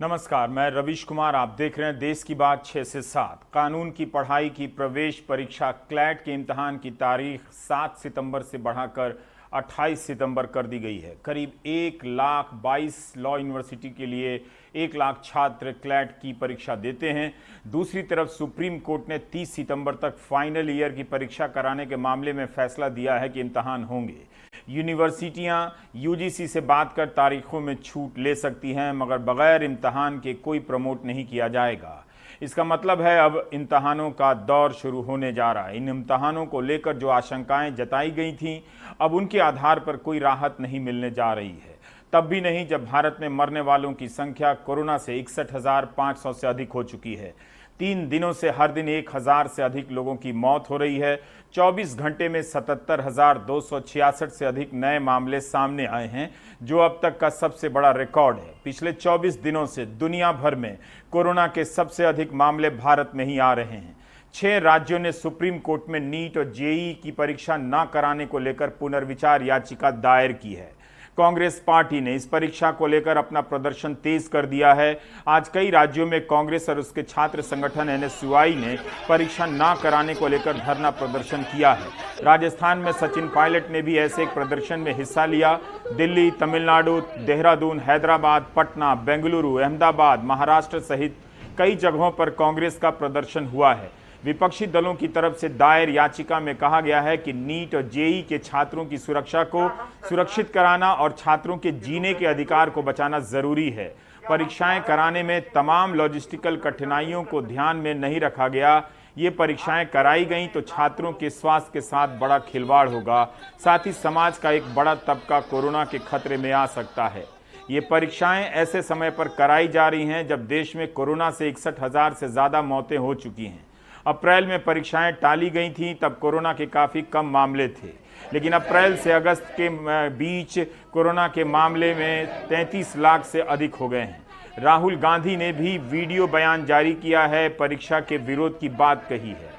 नमस्कार, मैं रवीश कुमार। आप देख रहे हैं देश की बात 6 से 7। कानून की पढ़ाई की प्रवेश परीक्षा क्लैट के इम्तहान की तारीख 7 सितंबर से बढ़ाकर 28 सितंबर कर दी गई है। करीब 1,22,000 लॉ यूनिवर्सिटी के लिए 1,00,000 छात्र क्लैट की परीक्षा देते हैं। दूसरी तरफ सुप्रीम कोर्ट ने 30 सितंबर तक फाइनल ईयर की परीक्षा कराने के मामले में फैसला दिया है कि इम्तहान होंगे। यूनिवर्सिटियां यूजीसी से बात कर तारीखों में छूट ले सकती हैं, मगर बगैर इम्तहान के कोई प्रमोट नहीं किया जाएगा। इसका मतलब है अब इम्तहानों का दौर शुरू होने जा रहा है। इन इम्तहानों को लेकर जो आशंकाएं जताई गई थीं, अब उनके आधार पर कोई राहत नहीं मिलने जा रही है, तब भी नहीं जब भारत में मरने वालों की संख्या कोरोना से 61,500 से अधिक हो चुकी है। 3 दिनों से हर दिन 1,000 से अधिक लोगों की मौत हो रही है। 24 घंटे में 77,266 से अधिक नए मामले सामने आए हैं, जो अब तक का सबसे बड़ा रिकॉर्ड है। पिछले 24 दिनों से दुनिया भर में कोरोना के सबसे अधिक मामले भारत में ही आ रहे हैं। 6 राज्यों ने सुप्रीम कोर्ट में नीट और जेईई की परीक्षा न कराने को लेकर पुनर्विचार याचिका दायर की है। कांग्रेस पार्टी ने इस परीक्षा को लेकर अपना प्रदर्शन तेज कर दिया है। आज कई राज्यों में कांग्रेस और उसके छात्र संगठन एनएसयूआई ने परीक्षा न कराने को लेकर धरना प्रदर्शन किया है। राजस्थान में सचिन पायलट ने भी ऐसे एक प्रदर्शन में हिस्सा लिया। दिल्ली, तमिलनाडु, देहरादून, हैदराबाद, पटना, बेंगलुरु, अहमदाबाद, महाराष्ट्र सहित कई जगहों पर कांग्रेस का प्रदर्शन हुआ है। विपक्षी दलों की तरफ से दायर याचिका में कहा गया है कि नीट और जेईई के छात्रों की सुरक्षा को सुरक्षित कराना और छात्रों के जीने के अधिकार को बचाना जरूरी है। परीक्षाएं कराने में तमाम लॉजिस्टिकल कठिनाइयों को ध्यान में नहीं रखा गया। ये परीक्षाएं कराई गई तो छात्रों के स्वास्थ्य के साथ बड़ा खिलवाड़ होगा। साथ ही समाज का एक बड़ा तबका कोरोना के खतरे में आ सकता है। ये परीक्षाएं ऐसे समय पर कराई जा रही हैं जब देश में कोरोना से 61,000 से ज्यादा मौतें हो चुकी हैं। अप्रैल में परीक्षाएं टाली गई थीं, तब कोरोना के काफ़ी कम मामले थे, लेकिन अप्रैल से अगस्त के बीच कोरोना के मामले में 33 लाख से अधिक हो गए हैं। राहुल गांधी ने भी वीडियो बयान जारी किया है, परीक्षा के विरोध की बात कही है।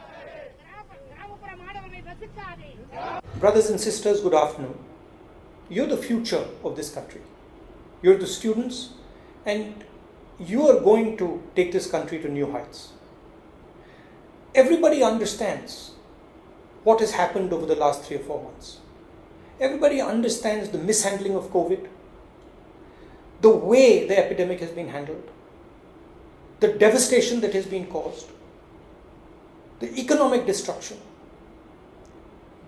Brothers and sisters, good afternoon. You're the future of this country. You're the students, and you are going to take this country to new heights. Everybody understands what has happened over the last 3 or 4 months. Everybody understands the mishandling of COVID, the way the epidemic has been handled, the devastation that has been caused, the economic destruction,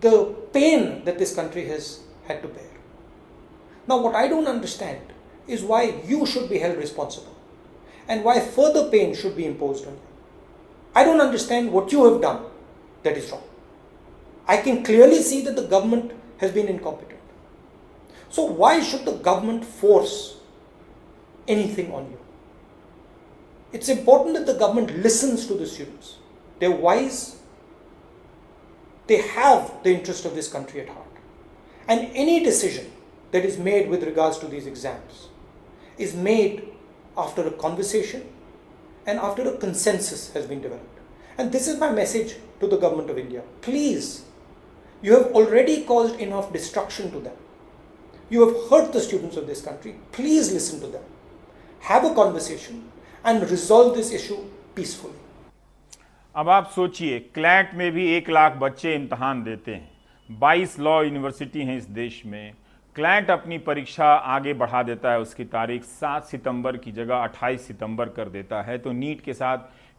the pain that this country has had to bear. Now, what I don't understand is why you should be held responsible and why further pain should be imposed on you. I don't understand what you have done that is wrong. I can clearly see that the government has been incompetent. So why should the government force anything on you? It's important that the government listens to the students. They're wise. They have the interest of this country at heart. And any decision that is made with regards to these exams is made after a conversation and after a consensus has been developed. And this is my message to the government of India. Please, you have already caused enough destruction to them. You have hurt the students of this country. Please listen to them. Have a conversation and resolve this issue peacefully. अब आप सोचिए, CLAT में भी 1,00,000 बच्चे इम्तहान देते हैं। 22 law university हैं इस देश में। क्लैट अपनी परीक्षा आगे बढ़ा देता है, उसकी तारीख 7 सितंबर की जगह 28 सितंबर कर देता है। तो नीट के साथ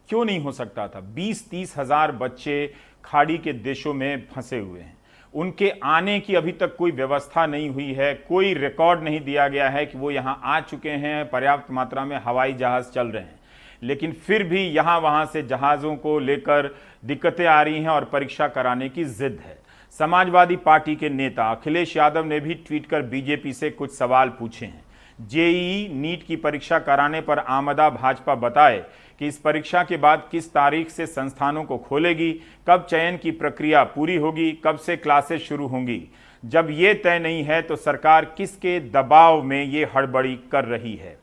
क्यों नहीं हो सकता था? 20-30 हज़ार बच्चे खाड़ी के देशों में फंसे हुए हैं। उनके आने की अभी तक कोई व्यवस्था नहीं हुई है, कोई रिकॉर्ड नहीं दिया गया है कि वो यहाँ आ चुके हैं। पर्याप्त मात्रा में हवाई जहाज़ चल रहे हैं, लेकिन फिर भी यहाँ वहाँ से जहाज़ों को लेकर दिक्कतें आ रही हैं और परीक्षा कराने की जिद है। समाजवादी पार्टी के नेता अखिलेश यादव ने भी ट्वीट कर बीजेपी से कुछ सवाल पूछे हैं। जेईई नीट की परीक्षा कराने पर आमदा भाजपा बताए कि इस परीक्षा के बाद किस तारीख से संस्थानों को खोलेगी, कब चयन की प्रक्रिया पूरी होगी, कब से क्लासेस शुरू होंगी। जब ये तय नहीं है तो सरकार किसके दबाव में ये हड़बड़ी कर रही है।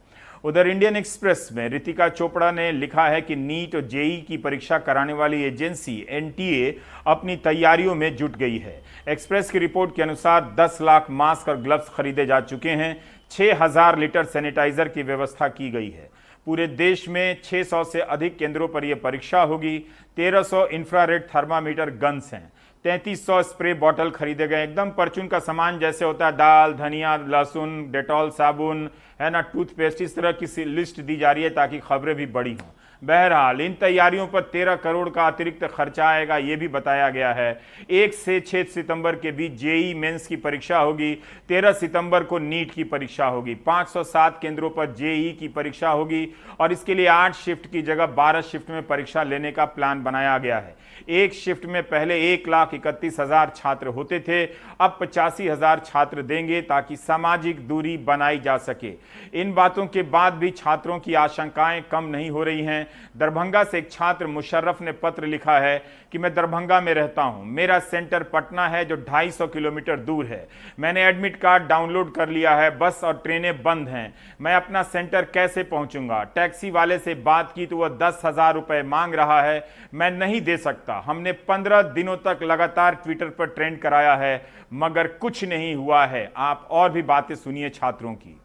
उधर इंडियन एक्सप्रेस में रितिका चोपड़ा ने लिखा है कि नीट और जेईई की परीक्षा कराने वाली एजेंसी एनटीए अपनी तैयारियों में जुट गई है। एक्सप्रेस की रिपोर्ट के अनुसार 10 लाख मास्क और ग्लव्स खरीदे जा चुके हैं। 6,000 लीटर सैनिटाइजर की व्यवस्था की गई है। पूरे देश में 600 से अधिक केंद्रों पर यह परीक्षा होगी। 1300 इंफ्रारेड थर्मामीटर गन्स हैं, 3300 स्प्रे बॉटल खरीदे गए, एकदम परचून का सामान जैसे होता है दाल, धनिया, लहसुन, डेटॉल, साबुन, है ना, टूथपेस्ट, इस तरह की लिस्ट दी जा रही है ताकि खबरें भी बड़ी हों। बहरहाल इन तैयारियों पर 13 करोड़ का अतिरिक्त खर्चा आएगा, ये भी बताया गया है। 1 से 6 सितंबर के बीच जेईई मेंस की परीक्षा होगी, 13 सितंबर को नीट की परीक्षा होगी। 507 केंद्रों पर जेईई की परीक्षा होगी और इसके लिए 8 शिफ्ट की जगह 12 शिफ्ट में परीक्षा लेने का प्लान बनाया गया है। एक शिफ्ट में पहले 1,31,000 छात्र होते थे, अब 85,000 छात्र देंगे ताकि सामाजिक दूरी बनाई जा सके। इन बातों के बाद भी छात्रों की आशंकाएं कम नहीं हो रही हैं। दरभंगा से एक छात्र मुशर्रफ ने पत्र लिखा है कि मैं दरभंगा में रहता हूं, मेरा सेंटर पटना है जो 250 किलोमीटर दूर है। मैंने एडमिट कार्ड डाउनलोड कर लिया है, बस और ट्रेनें बंद हैं, मैं अपना सेंटर कैसे पहुंचूंगा? टैक्सी वाले से बात की तो वह 10,000 रुपए मांग रहा है, मैं नहीं दे सकता। हमने 15 दिनों तक लगातार ट्विटर पर ट्रेंड कराया है मगर कुछ नहीं हुआ है। आप और भी बातें सुनिए छात्रों की।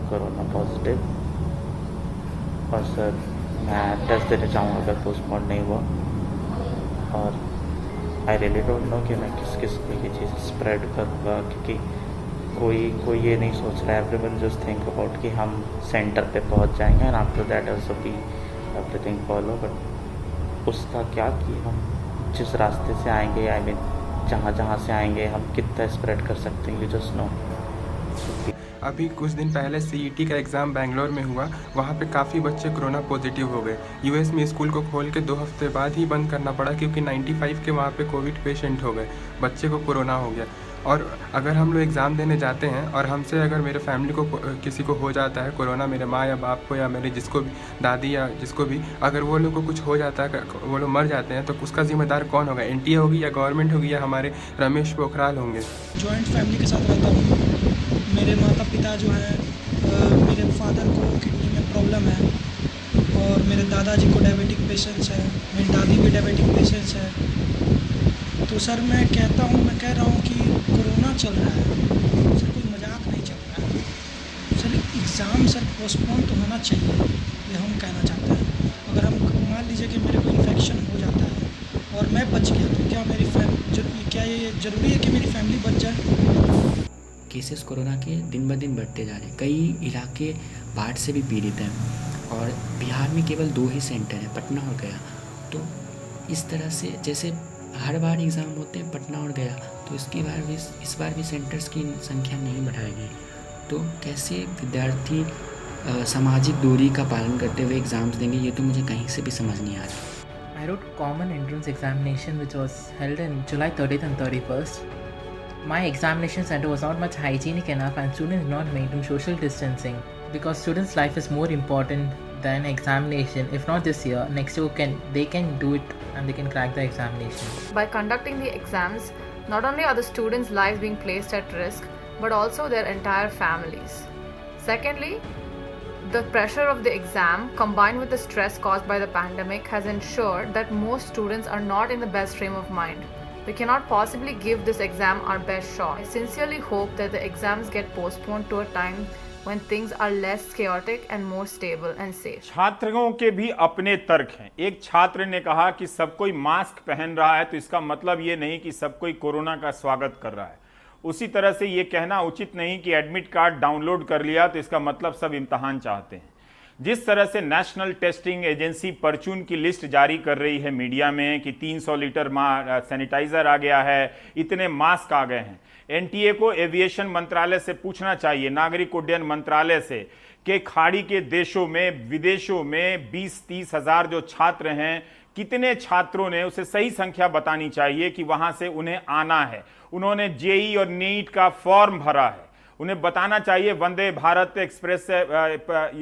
कोरोना पॉजिटिव और सर मैं टेस्ट देने चाहूँगा अगर पोस्टपोन नहीं हुआ, और आई रियली डोंट नो कि मैं किस किस को ये चीज़ स्प्रेड करूँगा, क्योंकि कोई ये नहीं सोच रहा है। एवरीवन जस्ट थिंक अबाउट कि हम सेंटर पे पहुँच जाएंगे and after that also be everything follow. But उसका क्या कि हम जिस रास्ते से आएंगे, आई मीन जहाँ से आएंगे, हम कितना स्प्रेड कर सकते हैं, यू जस्ट नो। अभी कुछ दिन पहले सीईटी का एग्ज़ाम बेंगलोर में हुआ, वहाँ पे काफ़ी बच्चे कोरोना पॉजिटिव हो गए। यूएस में स्कूल को खोल के 2 हफ्ते बाद ही बंद करना पड़ा क्योंकि 95 के वहाँ पे कोविड पेशेंट हो गए, बच्चे को कोरोना हो गया। और अगर हम लोग एग्ज़ाम देने जाते हैं और हमसे अगर मेरे फैमिली को किसी को हो जाता है कोरोना, मेरे माँ या बाप को या मेरे जिसको भी दादी या जिसको भी, अगर वो लोग को कुछ हो जाता है, वो लोग मर जाते हैं, तो उसका जिम्मेदार कौन होगा? एनटीए होगी या गवर्नमेंट होगी या हमारे रमेश पोखराल होंगे? जॉइंट फैमिली के साथ रहता हूँ। मेरे माता पिता जो हैं, मेरे फादर को किडनी में प्रॉब्लम है और मेरे दादाजी को डायबिटिक पेशेंट्स है, मेरी दादी भी डायबिटिक पेशेंट्स है। तो सर मैं कह रहा हूँ कि कोरोना चल रहा है सर, कोई मजाक नहीं चल रहा है सर। एग्ज़ाम सर पोस्टपोन तो होना चाहिए, ये हम कहना चाहते हैं। अगर हम मान लीजिए कि मेरे को इन्फेक्शन हो जाता है और मैं बच गया, तो क्या ये ज़रूरी है कि मेरी फैमिली बच जाए? केसेस कोरोना के दिन ब दिन बढ़ते जा रहे हैं। कई इलाके बाढ़ से भी पीड़ित हैं और बिहार में केवल 2 ही सेंटर हैं, पटना और गया। तो इस तरह से जैसे हर बार एग्ज़ाम होते हैं पटना और गया, तो इस बार भी सेंटर्स की संख्या नहीं बढ़ाई गई। तो कैसे विद्यार्थी सामाजिक दूरी का पालन करते हुए एग्ज़ाम्स देंगे, ये तो मुझे कहीं से भी समझ नहीं आ रहा। I wrote common entrance examination which was held in July 30th and 31st. My examination center was not much hygienic enough and students did not maintain social distancing because students' life is more important than examination. If not this year, next year they can do it and they can crack the examination. By conducting the exams, not only are the students' lives being placed at risk, but also their entire families. Secondly, the pressure of the exam combined with the stress caused by the pandemic has ensured that most students are not in the best frame of mind. We cannot possibly give this exam our best shot. I sincerely hope that the exams get postponed to a time when things are less chaotic and more stable and safe. छात्रों के भी अपने तर्क हैं। एक छात्र ने कहा कि सब कोई मास्क पहन रहा है तो इसका मतलब ये नहीं कि सब कोई कोरोना का स्वागत कर रहा है। उसी तरह से ये कहना उचित नहीं कि एडमिट कार्ड डाउनलोड कर लिया तो इसका मतलब सब इम्तहान चाहते हैं। जिस तरह से नेशनल टेस्टिंग एजेंसी परचून की लिस्ट जारी कर रही है मीडिया में कि 300 लीटर सैनिटाइजर आ गया है, इतने मास्क आ गए हैं, एनटीए को एविएशन मंत्रालय से पूछना चाहिए, नागरिक उड्डयन मंत्रालय से, कि खाड़ी के देशों में, विदेशों में 20-30 हज़ार जो छात्र हैं, कितने छात्रों ने, उसे सही संख्या बतानी चाहिए कि वहां से उन्हें आना है। उन्होंने जेईई और नीट का फॉर्म भरा है, उन्हें बताना चाहिए वंदे भारत एक्सप्रेस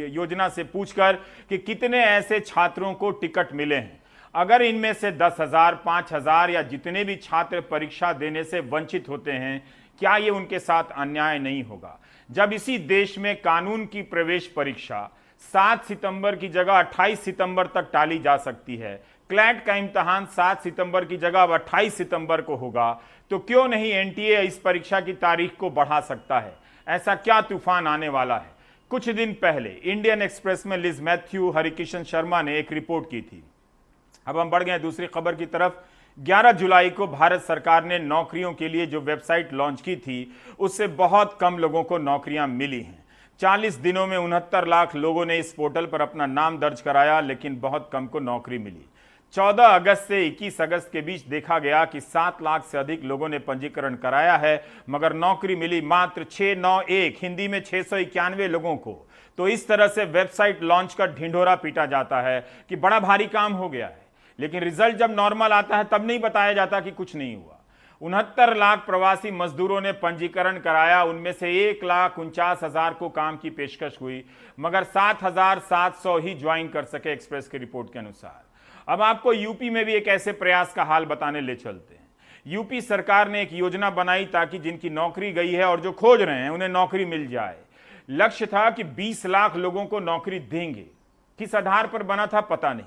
योजना से पूछकर कि कितने ऐसे छात्रों को टिकट मिले हैं। अगर इनमें से 10,000, 5,000 या जितने भी छात्र परीक्षा देने से वंचित होते हैं, क्या ये उनके साथ अन्याय नहीं होगा? जब इसी देश में कानून की प्रवेश परीक्षा 7 सितंबर की जगह 28 सितंबर तक टाली जा सकती है, क्लैट का इम्तहान 7 सितंबर की जगह अब 28 सितंबर को होगा, तो क्यों नहीं एनटीए इस परीक्षा की तारीख को बढ़ा सकता है? ऐसा क्या तूफान आने वाला है? कुछ दिन पहले इंडियन एक्सप्रेस में लिज मैथ्यू, हरिकिशन शर्मा ने एक रिपोर्ट की थी। अब हम बढ़ गए दूसरी खबर की तरफ। 11 जुलाई को भारत सरकार ने नौकरियों के लिए जो वेबसाइट लॉन्च की थी, उससे बहुत कम लोगों को नौकरियां मिली हैं। 40 दिनों में 69 लाख लोगों ने इस पोर्टल पर अपना नाम दर्ज कराया, लेकिन बहुत कम को नौकरी मिली। 14 अगस्त से 21 अगस्त के बीच देखा गया कि 7 लाख से अधिक लोगों ने पंजीकरण कराया है, मगर नौकरी मिली मात्र 691, हिंदी में 691 लोगों को। तो इस तरह से वेबसाइट लॉन्च का ढिंढोरा पीटा जाता है कि बड़ा भारी काम हो गया है, लेकिन रिजल्ट जब नॉर्मल आता है तब नहीं बताया जाता कि कुछ नहीं हुआ। 69 लाख प्रवासी मजदूरों ने पंजीकरण कराया, उनमें से 1,49,000 को काम की पेशकश हुई, मगर 7,700 ही ज्वाइन कर सके। एक्सप्रेस की रिपोर्ट के अनुसार अब आपको यूपी में भी एक ऐसे प्रयास का हाल बताने ले चलते हैं। यूपी सरकार ने एक योजना बनाई ताकि जिनकी नौकरी गई है और जो खोज रहे हैं उन्हें नौकरी मिल जाए। लक्ष्य था कि 20 लाख लोगों को नौकरी देंगे। किस आधार पर बना था पता नहीं।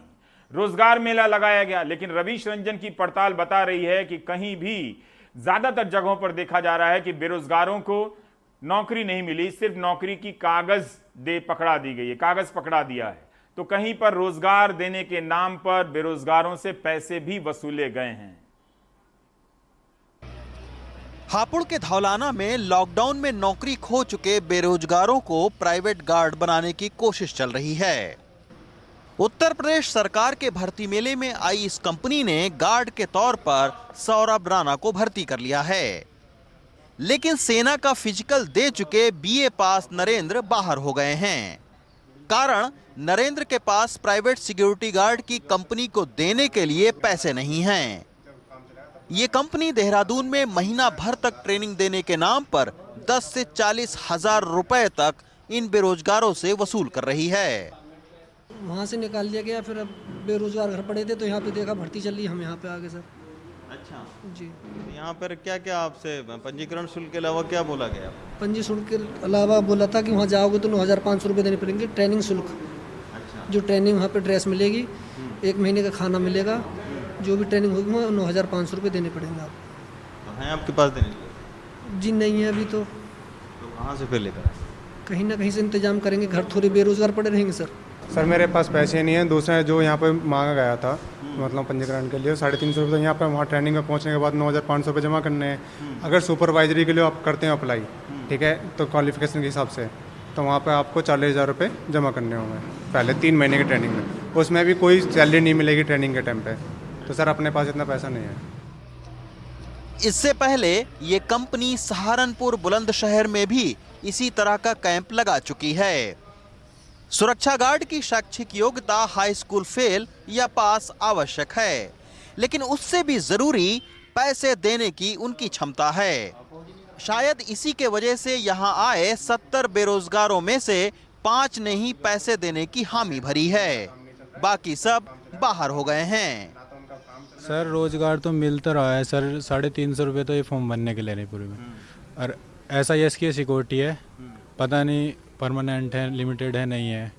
रोजगार मेला लगाया गया, लेकिन रवीश रंजन की पड़ताल बता रही है कि कहीं भी ज्यादातर जगहों पर देखा जा रहा है कि बेरोजगारों को नौकरी नहीं मिली, सिर्फ नौकरी की कागज पकड़ा दी गई है, कागज पकड़ा दिया है। तो कहीं पर रोजगार देने के नाम पर बेरोजगारों से पैसे भी वसूले गए हैं। हापुड़ के धौलाना में लॉकडाउन में नौकरी खो चुके बेरोजगारों को प्राइवेट गार्ड बनाने की कोशिश चल रही है। उत्तर प्रदेश सरकार के भर्ती मेले में आई इस कंपनी ने गार्ड के तौर पर सौरभ राणा को भर्ती कर लिया है, लेकिन सेना का फिजिकल दे चुके बीए पास नरेंद्र बाहर हो गए हैं। कारण नरेंद्र के पास प्राइवेट सिक्योरिटी गार्ड की कंपनी को देने के लिए पैसे नहीं हैं। ये कंपनी देहरादून में महीना भर तक ट्रेनिंग देने के नाम पर 10 से 40 हजार रुपए तक इन बेरोजगारों से वसूल कर रही है। वहाँ से निकाल लिया गया, फिर अब बेरोजगार घर पड़े थे तो यहाँ पे देखा भर्ती चल रही, हम यहाँ पे आ गए सर। अच्छा जी। यहाँ पर क्या क्या आपसे पंजीकरण शुल्क के अलावा क्या बोला गया? पंजी शुल्क के अलावा बोला था कि वहाँ जाओगे तो 9,500 रुपये देने पड़ेंगे ट्रेनिंग शुल्क। अच्छा। जो ट्रेनिंग वहाँ पे ड्रेस मिलेगी, 1 महीने का खाना मिलेगा, जो भी ट्रेनिंग होगी वहाँ 9,500 रुपये देने पड़ेंगे आप। तो हैं आपके पास देने के? जी नहीं है अभी तो कहाँ से फिर लेकर? कहीं ना कहीं से इंतजाम करेंगे, घर थोड़े बेरोजगार पड़े रहेंगे सर। सर मेरे पास पैसे नहीं हैं। दूसरा जो यहाँ पे मांगा गया था मतलब पंजीकरण के लिए 350 रुपये, यहाँ पर वहाँ ट्रेनिंग में पहुँचने के बाद 9,500 रुपये जमा करने हैं। अगर सुपरवाइजरी के लिए आप करते हैं अप्लाई, ठीक है, तो क्वालिफिकेशन के हिसाब से तो वहाँ पे आपको 40,000 रुपये जमा करने होंगे पहले 3 महीने की ट्रेनिंग में। उसमें भी कोई सैलरी नहीं मिलेगी ट्रेनिंग के टाइम पे। तो सर अपने पास इतना पैसा नहीं है। इससे पहले ये कंपनी सहारनपुर बुलंदशहर में भी इसी तरह का कैंप लगा चुकी है। सुरक्षा गार्ड की शैक्षिक योग्यता हाई स्कूल फेल या पास आवश्यक है, लेकिन उससे भी जरूरी पैसे देने की उनकी क्षमता है। शायद इसी के वजह से यहाँ आए 70 बेरोजगारों में से 5 ने ही पैसे देने की हामी भरी है, बाकी सब बाहर हो गए हैं। सर रोजगार तो मिलता रहा है सर, 350 रुपये तो ये फॉर्म भरने के लिए नहीं पूरे में। और SIS की सिक्योरिटी है, पता नहीं परमानेंट है, लिमिटेड है, नहीं है।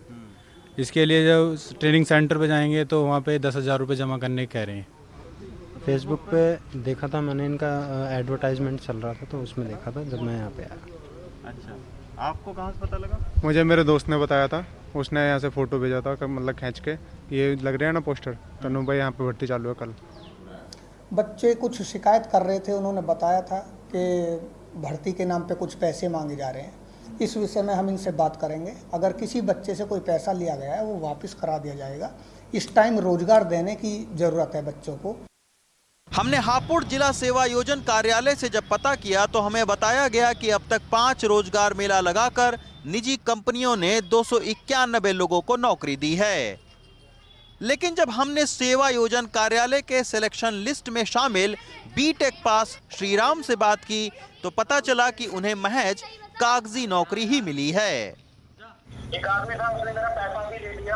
इसके लिए जब ट्रेनिंग सेंटर पे जाएंगे तो वहाँ पे 10,000 रुपये जमा करने कह रहे हैं। फेसबुक पे देखा था मैंने, इनका एडवर्टाइजमेंट चल रहा था तो उसमें देखा था जब मैं यहाँ पे आया। अच्छा, आपको कहाँ से पता लगा? मुझे मेरे दोस्त ने बताया था, उसने यहाँ से फ़ोटो भेजा था मतलब खींच के, ये लग रहे हैं ना पोस्टर, तनु भाई यहाँ पे भर्ती चालू है कल। बच्चे कुछ शिकायत कर रहे थे, उन्होंने बताया था कि भर्ती के नाम पे कुछ पैसे मांगे जा रहे हैं। इस विषय में हम इनसे बात करेंगे। अगर किसी बच्चे से कोई पैसा लिया गया है वो वापस करा दिया जाएगा। इस टाइम रोजगार देने की ज़रूरत है बच्चों को। हमने हापुड़ जिला सेवा योजन कार्यालय से जब पता किया तो हमें बताया गया कि अब तक 5 रोजगार मेला लगाकर निजी कंपनियों ने 291 लोगों को नौकरी दी है। लेकिन जब हमने सेवा योजन कार्यालय के सिलेक्शन लिस्ट में शामिल बीटेक पास श्रीराम से बात की तो पता चला कि उन्हें महज कागजी नौकरी ही मिली है। एक आदमी था, उसने मेरा पैसा भी ले लिया।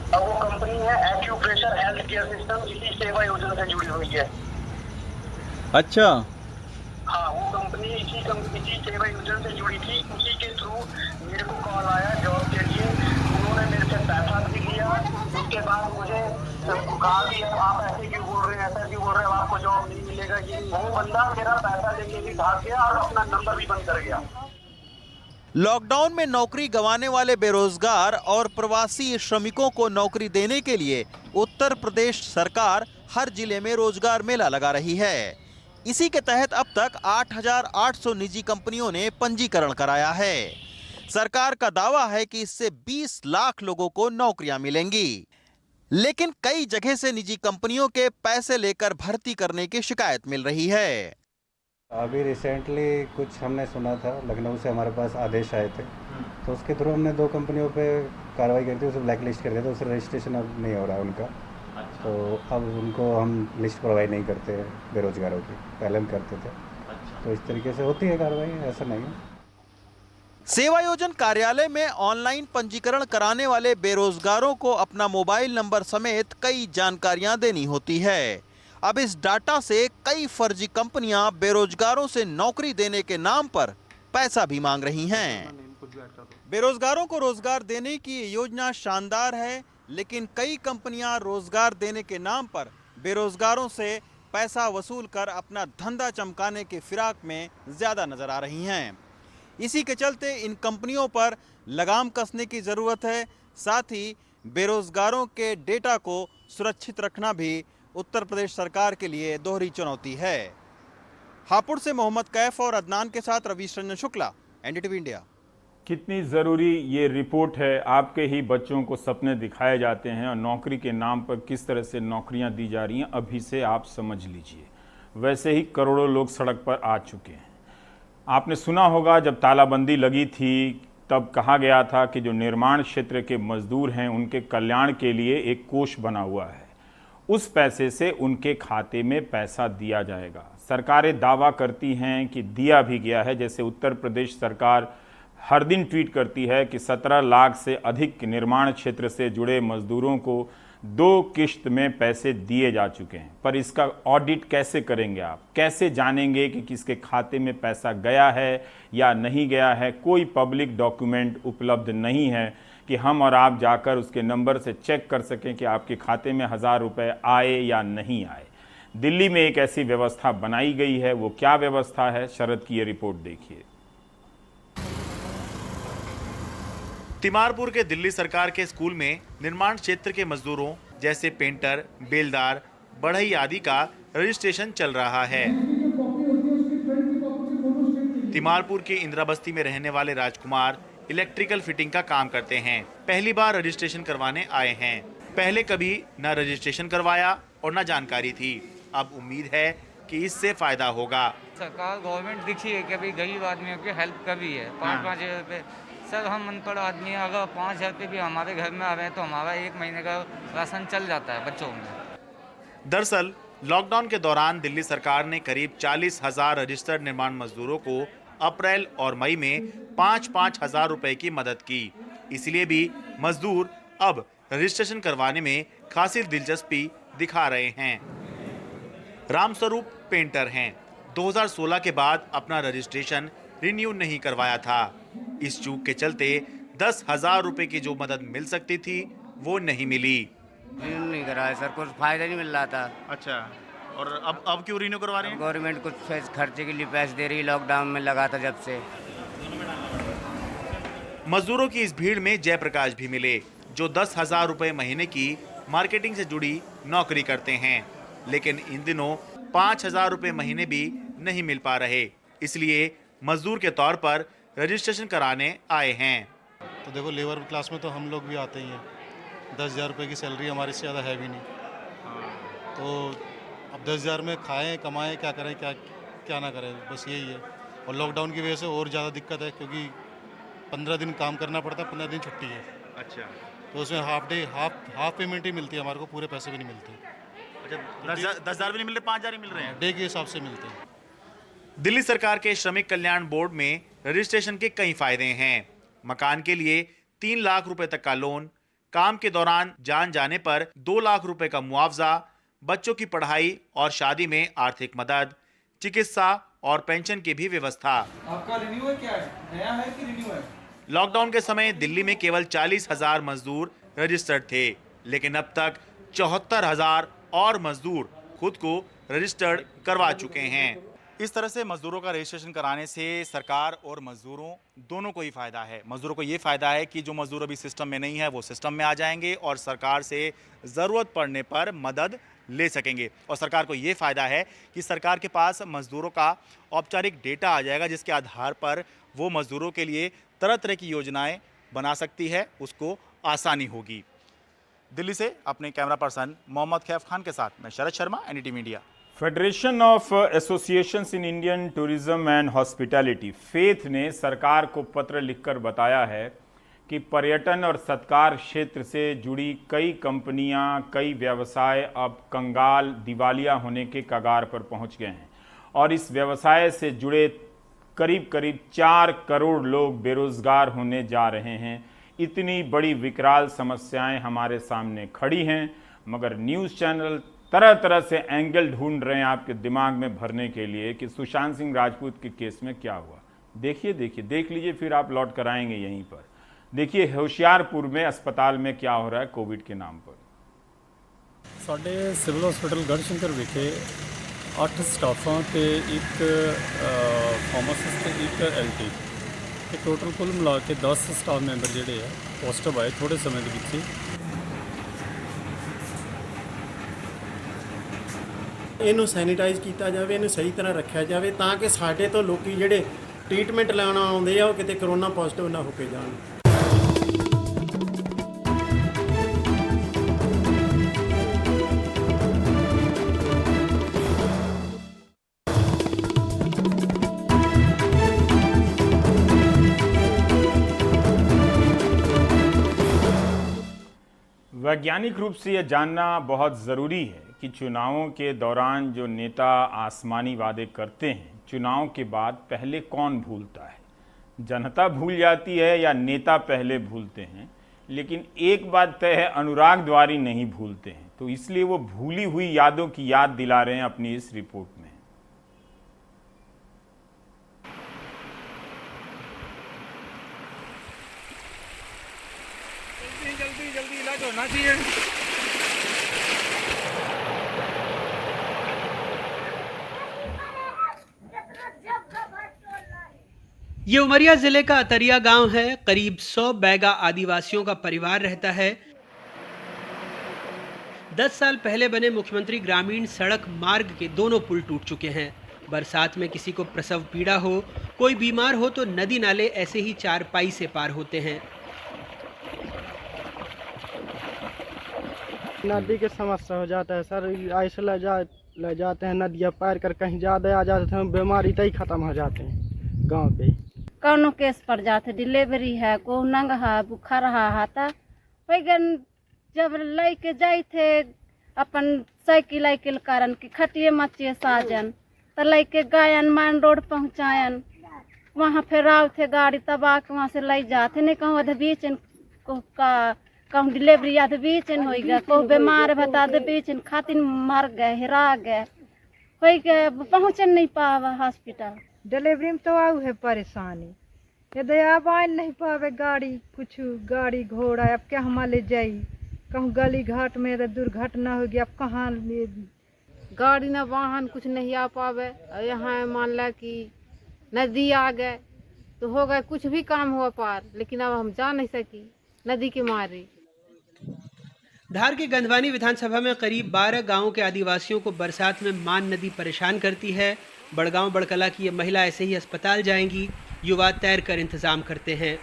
अब वो कंपनी है एक्यूप्रेशर हेल्थ केयर सिस्टम, इसी सेवा योजना से जुड़ी हुई है। अच्छा। हाँ, वो कंपनी इसी सेवा योजना से जुड़ी थी। उसी के थ्रू मेरे को कॉल आया जॉब के लिए। उन्होंने मेरे से पैसा भी लिया। उसके बाद मुझे कहा कि आप ऐसे क्यों बोल रहे हैं, ऐसा क्यों बोल रहे हैं, आपको जॉब नहीं मिलेगा। ये वो बंदा मेरा पैसा लेके भी भाग गया और अपना नंबर भी बंद कर गया। लॉकडाउन में नौकरी गंवाने वाले बेरोजगार और प्रवासी श्रमिकों को नौकरी देने के लिए उत्तर प्रदेश सरकार हर जिले में रोजगार मेला लगा रही है। इसी के तहत अब तक 8,800 निजी कंपनियों ने पंजीकरण कराया है। सरकार का दावा है कि इससे 20 लाख लोगों को नौकरियां मिलेंगी, लेकिन कई जगह से निजी कंपनियों के पैसे लेकर भर्ती करने की शिकायत मिल रही है। अभी रिसेंटली कुछ हमने सुना था, लखनऊ से हमारे पास आदेश आए थे, तो उसके थ्रू हमने 2 कंपनियों पे कार्रवाई करी थी, उसे ब्लैक लिस्ट कर दिया था, उससे रजिस्ट्रेशन अब नहीं हो रहा है उनका। तो अब उनको हम लिस्ट प्रोवाइड नहीं करते बेरोजगारों की, पहले हम करते थे। तो इस तरीके से होती है कार्रवाई, ऐसा नहीं है। सेवायोजन कार्यालय में ऑनलाइन पंजीकरण कराने वाले बेरोजगारों को अपना मोबाइल नंबर समेत कई जानकारियां देनी होती है। अब इस डाटा से कई फर्जी कंपनियां बेरोजगारों से नौकरी देने के नाम पर पैसा भी मांग रही हैं। बेरोजगारों को रोजगार देने की ये योजना शानदार है, लेकिन कई कंपनियां रोजगार देने के नाम पर बेरोजगारों से पैसा वसूल कर अपना धंधा चमकाने के फिराक में ज्यादा नजर आ रही हैं। इसी के चलते इन कंपनियों पर लगाम कसने की जरूरत है। साथ ही बेरोजगारों के डेटा को सुरक्षित रखना भी उत्तर प्रदेश सरकार के लिए दोहरी चुनौती है। हापुड़ से मोहम्मद कैफ और अदनान के साथ रवीश रंजन शुक्ला, एनडीटीवी इंडिया। कितनी ज़रूरी ये रिपोर्ट है। आपके ही बच्चों को सपने दिखाए जाते हैं और नौकरी के नाम पर किस तरह से नौकरियां दी जा रही हैं, अभी से आप समझ लीजिए। वैसे ही करोड़ों लोग सड़क पर आ चुके हैं। आपने सुना होगा जब तालाबंदी लगी थी तब कहा गया था कि जो निर्माण क्षेत्र के मजदूर हैं उनके कल्याण के लिए एक कोष बना हुआ है, उस पैसे से उनके खाते में पैसा दिया जाएगा। सरकारें दावा करती हैं कि दिया भी गया है। जैसे उत्तर प्रदेश सरकार हर दिन ट्वीट करती है कि 17 लाख से अधिक निर्माण क्षेत्र से जुड़े मजदूरों को 2 किश्त में पैसे दिए जा चुके हैं। पर इसका ऑडिट कैसे करेंगे आप? कैसे जानेंगे कि किसके खाते में पैसा गया है या नहीं गया है? कोई पब्लिक डॉक्यूमेंट उपलब्ध नहीं है कि हम और आप जाकर उसके नंबर से चेक कर सकें कि आपके खाते में 1000 रुपये आए या नहीं आए। दिल्ली में एक ऐसी व्यवस्था बनाई गई है। वो क्या व्यवस्था है, शरद की ये रिपोर्ट देखिए। तिमारपुर के दिल्ली सरकार के स्कूल में निर्माण क्षेत्र के मजदूरों जैसे पेंटर, बेलदार, बढ़ई आदि का रजिस्ट्रेशन चल रहा है। तिमारपुर के इंदिरा बस्ती में रहने वाले राजकुमार इलेक्ट्रिकल फिटिंग का काम करते हैं। पहली बार रजिस्ट्रेशन करवाने आए हैं। पहले कभी न रजिस्ट्रेशन करवाया और न जानकारी थी। अब उम्मीद है कि इससे फायदा होगा। सरकार गवर्नमेंट दिखी है कि अभी गरीब आदमियों की हेल्प कर रही है। 5-5 हज़ार रुपये। सर हम अनपढ़ आदमी हैं, अगर 5,000 रुपये भी हमारे घर में आ रहे हैं तो हमारा 1 महीने का राशन चल जाता है बच्चों में। दरअसल लॉकडाउन के दौरान दिल्ली सरकार ने करीब 40,000 रजिस्टर्ड निर्माण मजदूरों को अप्रैल और मई में 5-5 हज़ार रुपए की मदद की। इसलिए भी मजदूर अब रजिस्ट्रेशन करवाने में खासी दिलचस्पी दिखा रहे हैं। रामस्वरूप पेंटर हैं। 2016 के बाद अपना रजिस्ट्रेशन रिन्यू नहीं करवाया था। इस चूक के चलते 10,000 रुपए की जो मदद मिल सकती थी वो नहीं मिली। रिन्यू नहीं कराया सर, कुछ फायदा नहीं मिल रहा था। अच्छा, और अब क्यों रिन्यू करवा रहे हैं? गवर्नमेंट कुछ खर्चे के लिए पैसे दे रही है, लॉकडाउन में लगा था जब से। मजदूरों की इस भीड़ में जयप्रकाश भी मिले, जो 10,000 रुपए महीने की मार्केटिंग से जुड़ी नौकरी करते हैं, लेकिन इन दिनों 5,000 रुपए महीने भी नहीं मिल पा रहे। इसलिए मजदूर के तौर पर रजिस्ट्रेशन कराने आए हैं। तो देखो, लेबर क्लास में तो हम लोग भी आते ही हैं। 10,000 रुपये की सैलरी हमारे से ज़्यादा है भी नहीं। तो अब 10,000 में खाएं, कमाएं, क्या करें, क्या ना करें, बस यही है। और लॉकडाउन की वजह से और ज़्यादा दिक्कत है, क्योंकि 15 दिन काम करना पड़ता है, 15 दिन छुट्टी है। अच्छा, तो उसमें हाफ पेमेंट ही मिलती है हमारे को, पूरे पैसे भी नहीं मिलते। अच्छा, 10,000 भी नहीं मिल रहे, 5,000 ही मिल रहे हैं। डे के हिसाब से मिलते हैं। दिल्ली सरकार के श्रमिक कल्याण बोर्ड में रजिस्ट्रेशन के कई फायदे हैं। मकान के लिए 3 लाख रुपए तक का लोन, काम के दौरान जान जाने पर 2 लाख रुपए का मुआवजा, बच्चों की पढ़ाई और शादी में आर्थिक मदद, चिकित्सा और पेंशन की भी व्यवस्था। आपका रिन्यू है, क्या है, नया है कि रिन्यू है? लॉकडाउन के समय दिल्ली में केवल 40,000 मजदूर रजिस्टर्ड थे, लेकिन अब तक 74,000 और मजदूर खुद को रजिस्टर्ड करवा चुके हैं। इस तरह से मजदूरों का रजिस्ट्रेशन कराने से सरकार और मजदूरों दोनों को ही फ़ायदा है। मजदूरों को ये फ़ायदा है कि जो मजदूर अभी सिस्टम में नहीं है वो सिस्टम में आ जाएंगे और सरकार से ज़रूरत पड़ने पर मदद ले सकेंगे। और सरकार को ये फ़ायदा है कि सरकार के पास मजदूरों का औपचारिक डेटा आ जाएगा, जिसके आधार पर वो मजदूरों के लिए तरह तरह की योजनाएं बना सकती है, उसको आसानी होगी। दिल्ली से अपने कैमरा पर्सन मोहम्मद खैफ खान के साथ मैं Sharad Sharma, NDTV media. Federation of associations in Indian tourism and hospitality FAITH ने सरकार को पत्र लिखकर बताया है कि पर्यटन और सत्कार क्षेत्र से जुड़ी कई कंपनियां, कई व्यवसाय अब कंगाल, दिवालिया होने के कगार पर पहुंच गए हैं और इस व्यवसाय से जुड़े करीब 4 करोड़ लोग बेरोजगार होने जा रहे हैं। इतनी बड़ी विकराल समस्याएं हमारे सामने खड़ी हैं, मगर न्यूज़ चैनल तरह तरह से एंगल ढूंढ रहे हैं आपके दिमाग में भरने के लिए कि सुशांत सिंह राजपूत के केस में क्या हुआ। देख लीजिए, फिर आप लौट कर आएंगे यहीं पर। देखिए होशियारपुर में अस्पताल में क्या हो रहा है कोविड के नाम पर। साडे सिविल हॉस्पिटल गढ़शंकर विखे 8 स्टाफां ते एक फार्मासिस्ट ते एक LT ते टोटल कुल मिला के 10 स्टाफ मैंबर जिहड़े आ पॉजिटिव आए थोड़े समय दे विच। ਇਹਨੂੰ ਸੈਨੀਟਾਈਜ਼ ਕੀਤਾ ਜਾਵੇ, ਇਹਨੂੰ ਸਹੀ ਤਰ੍ਹਾਂ ਰੱਖਿਆ ਜਾਵੇ ਤਾਂ ਕਿ ਸਾਡੇ ਤੋਂ ਲੋਕੀ ਜਿਹੜੇ ਟ੍ਰੀਟਮੈਂਟ ਲੈਣ ਆਉਂਦੇ ਆ ਉਹ ਕਿਤੇ ਕਰੋਨਾ ਪੋਜ਼ਿਟਿਵ ਨਾ ਹੋ ਕੇ ਜਾਣ। वैज्ञानिक रूप से यह जानना बहुत ज़रूरी है कि चुनावों के दौरान जो नेता आसमानी वादे करते हैं, चुनाव के बाद पहले कौन भूलता है? जनता भूल जाती है या नेता पहले भूलते हैं? लेकिन एक बात तय है, अनुराग द्वारी नहीं भूलते हैं, तो इसलिए वो भूली हुई यादों की याद दिला रहे हैं अपनी इस रिपोर्ट में। जल्दी इलाज होना चाहिए। ये उमरिया जिले का अतरिया गांव है। करीब 100 बैगा आदिवासियों का परिवार रहता है। 10 साल पहले बने मुख्यमंत्री ग्रामीण सड़क मार्ग के दोनों पुल टूट चुके हैं। बरसात में किसी को प्रसव पीड़ा हो, कोई बीमार हो तो नदी नाले ऐसे ही चारपाई से पार होते हैं। नदी की समस्या हो जाता है सर, ऐसे ले जाते हैं नदियाँ पार कर, कहीं ज़्यादा आ जाते हैं बीमारी तय खत्म हो जाते हैं गांव पे। कौनो केस पर जाते डिलीवरी है, को नंग है, बुखार है, जब लेके जाए थे अपन साइकिल कारण कि खटिए मचिए साजन तो लेके गायन मान रोड पहुँचायन, वहाँ फिर आव थे गाड़ी तबाह के वहाँ से ले जाते नहीं कहूँ अध बीच कहूँ डिलीवरी आध बीच हो गया, कहूँ बीमार बता आध बीच खातिर मर गए, हिरा गए, हो गए पहुँच नहीं पावा हॉस्पिटल। डिलीवरी में तो आऊ है परेशानी, यदि आप आ नहीं पावे गाड़ी कुछ गाड़ी घोड़ा अब क्या हम ले जाई, कहूँ गली घाट में यदि दुर्घटना हो गई अब कहाँ गाड़ी न वाहन कुछ नहीं आ पावे। यहाँ मान ला कि नदी आ गए तो हो गए कुछ भी काम हुआ पार, लेकिन अब हम जा नहीं सकी नदी के मारे। धार के गंधवानी विधानसभा में करीब 12 गांवों के आदिवासियों को बरसात में मान नदी परेशान करती है। बड़गांव बड़कला की ये महिला ऐसे ही अस्पताल जाएंगी, युवा तैर कर इंतजाम करते हैं।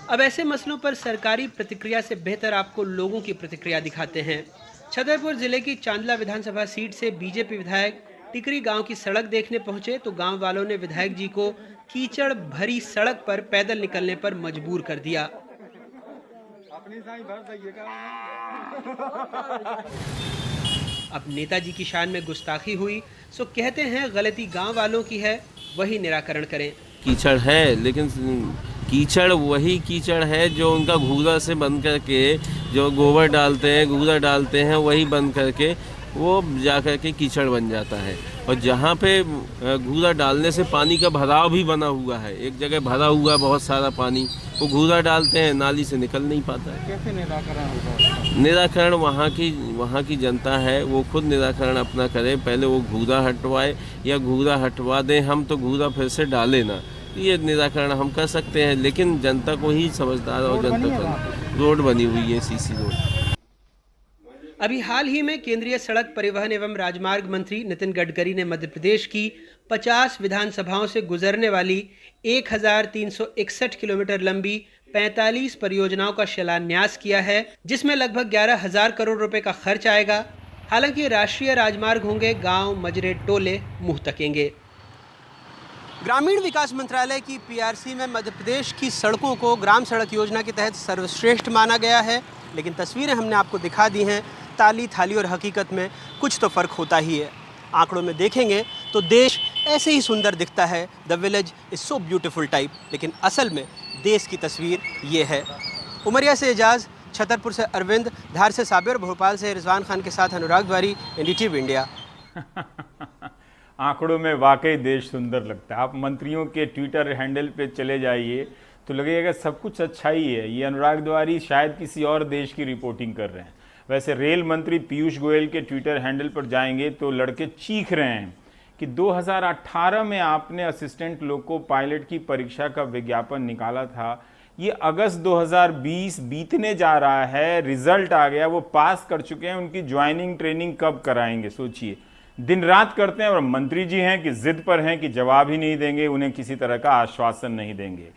अब ऐसे मसलों पर सरकारी प्रतिक्रिया से बेहतर आपको लोगों की प्रतिक्रिया दिखाते हैं। छतरपुर जिले की चांदला विधानसभा सीट से बीजेपी विधायक टिकरी गांव की सड़क देखने पहुंचे तो गांव वालों ने विधायक जी को कीचड़ भरी सड़क पर पैदल निकलने पर मजबूर कर दिया। अब नेताजी की शान में गुस्ताखी हुई सो कहते हैं गलती गांव वालों की है, वही निराकरण करें। कीचड़ है लेकिन कीचड़ वही कीचड़ है जो उनका घूरा से बंद करके जो गोबर डालते हैं घूरा डालते हैं वही बंद करके वो जाकर के कीचड़ बन जाता है। और जहाँ पे घूरा डालने से पानी का भराव भी बना हुआ है, एक जगह भरा हुआ बहुत सारा पानी, वो घूरा डालते हैं, नाली से निकल नहीं पाता है। कैसे निराकरण होगा? निराकरण वहाँ की जनता है, वो खुद निराकरण अपना करे। पहले वो घूरा हटवाए या घूरा हटवा दें, हम तो घूरा फिर से डालें ना, ये निराकरण हम कर सकते हैं। लेकिन जनता को ही समझदार और जनता को रोड बनी हुई है, सीसी रोड। अभी हाल ही में केंद्रीय सड़क परिवहन एवं राजमार्ग मंत्री नितिन गडकरी ने मध्य प्रदेश की 50 विधानसभाओं से गुजरने वाली 1361 किलोमीटर लंबी 45 परियोजनाओं का शिलान्यास किया है, जिसमें लगभग 11,000 करोड़ रुपए का खर्च आएगा। हालांकि राष्ट्रीय राजमार्ग होंगे गांव, मजरे, टोले मुंह तकेंगे। ग्रामीण विकास मंत्रालय की पीआरसी में मध्य प्रदेश की सड़कों को ग्राम सड़क योजना के तहत सर्वश्रेष्ठ माना गया है, लेकिन तस्वीरें हमने आपको दिखा दी हैं। ताली थाली और हकीकत में कुछ तो फ़र्क होता ही है। आंकड़ों में देखेंगे तो देश ऐसे ही सुंदर दिखता है, the village is so beautiful type, लेकिन असल में देश की तस्वीर ये है। उमरिया से एजाज, छतरपुर से अरविंद, धार से साबिर, भोपाल से रिजवान खान के साथ अनुराग द्वारी, NDTV इंडिया। आंकड़ों में वाकई देश सुंदर लगता है। आप मंत्रियों के ट्विटर हैंडल पे चले जाइए तो लगेगा सब कुछ अच्छा ही है। ये अनुराग द्वारी शायद किसी और देश की रिपोर्टिंग कर रहे हैं। वैसे रेल मंत्री पीयूष गोयल के ट्विटर हैंडल पर जाएंगे तो लड़के चीख रहे हैं कि 2018 में आपने असिस्टेंट लोको पायलट की परीक्षा का विज्ञापन निकाला था, ये अगस्त 2020 बीतने जा रहा है, रिजल्ट आ गया, वो पास कर चुके हैं, उनकी ज्वाइनिंग ट्रेनिंग कब कराएंगे? सोचिए, दिन रात करते हैं और मंत्री जी हैं कि जिद पर हैं कि जवाब ही नहीं देंगे, उन्हें किसी तरह का आश्वासन नहीं देंगे।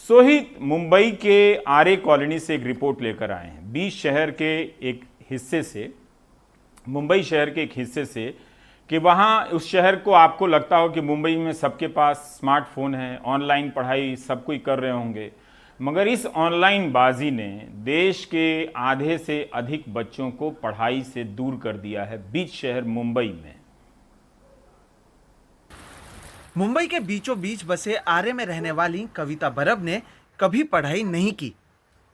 सोहित मुंबई के आरे कॉलोनी से एक रिपोर्ट लेकर आए हैं। मुंबई शहर के एक हिस्से से कि वहाँ उस शहर को आपको लगता हो कि मुंबई में सबके पास स्मार्टफोन है, ऑनलाइन पढ़ाई सब कोई कर रहे होंगे, मगर इस ऑनलाइन बाजी ने देश के आधे से अधिक बच्चों को पढ़ाई से दूर कर दिया है। बीच शहर मुंबई में, मुंबई के बीचों बीच बसे आरे में रहने वाली कविता बरब ने कभी पढ़ाई नहीं की,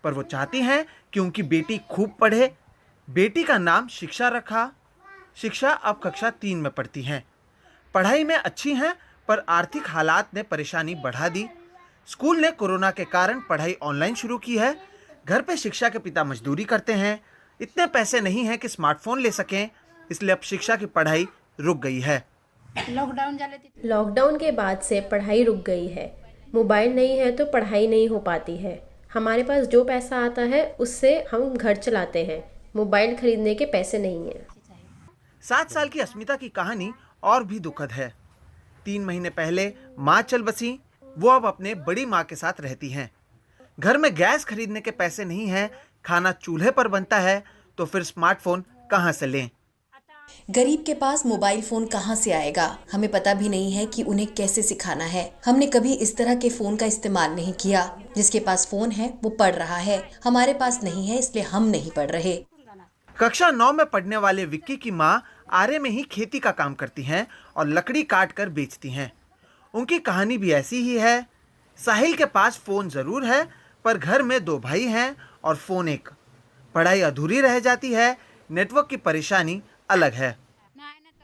पर वो चाहती हैं कि उनकी बेटी खूब पढ़े। बेटी का नाम शिक्षा रखा। शिक्षा अब कक्षा 3 में पढ़ती हैं। पढ़ाई में अच्छी हैं, पर आर्थिक हालात ने परेशानी बढ़ा दी। स्कूल ने कोरोना के कारण पढ़ाई ऑनलाइन शुरू की है। घर पे शिक्षा के पिता मजदूरी करते हैं, इतने पैसे नहीं हैं कि स्मार्टफोन ले सकें, इसलिए अब शिक्षा की पढ़ाई रुक गई है। लॉकडाउन के बाद से पढ़ाई रुक गई है। मोबाइल नहीं है तो पढ़ाई नहीं हो पाती है। हमारे पास जो पैसा आता है उससे हम घर चलाते हैं, मोबाइल खरीदने के पैसे नहीं हैं। 7 साल की अस्मिता की कहानी और भी दुखद है। 3 महीने पहले माँ चल बसी, वो अब अपने बड़ी माँ के साथ रहती हैं। घर में गैस खरीदने के पैसे नहीं हैं, खाना चूल्हे पर बनता है, तो फिर स्मार्टफोन कहाँ से लें? गरीब के पास मोबाइल फोन कहाँ से आएगा? हमें पता भी नहीं है कि उन्हें कैसे सिखाना है। हमने कभी इस तरह के फोन का इस्तेमाल नहीं किया। जिसके पास फोन है वो पढ़ रहा है, हमारे पास नहीं है इसलिए हम नहीं पढ़ रहे। कक्षा 9 में पढ़ने वाले विक्की की माँ आरे में ही खेती का काम करती हैं और लकड़ी काट कर बेचती हैं। उनकी कहानी भी ऐसी ही है। साहिल के पास फोन जरूर है, पर घर में 2 भाई हैं और फोन एक। पढ़ाई अधूरी रह जाती है, नेटवर्क की परेशानी अलग है।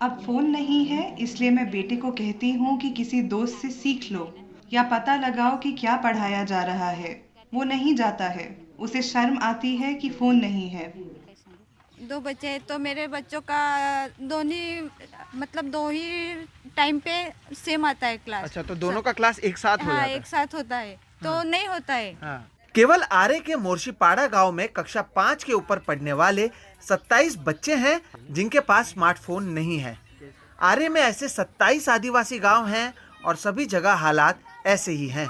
अब फोन नहीं है, इसलिए मैं बेटे को कहती हूँ कि किसी दोस्त से सीख लो या पता लगाओ कि क्या पढ़ाया जा रहा है। वो नहीं जाता है, उसे शर्म आती है कि फोन नहीं है। 2 बच्चे तो मेरे बच्चों का दो ही टाइम पे सेम आता है क्लास। अच्छा, तो दोनों का क्लास एक साथ हो जाता है? एक साथ होता है तो नहीं होता है। केवल आरे के मोर्शीपाड़ा गांव में कक्षा 5 के ऊपर पढ़ने वाले 27 बच्चे हैं जिनके पास स्मार्टफोन नहीं है। आरे में ऐसे 27 आदिवासी गांव हैं और सभी जगह हालात ऐसे ही हैं।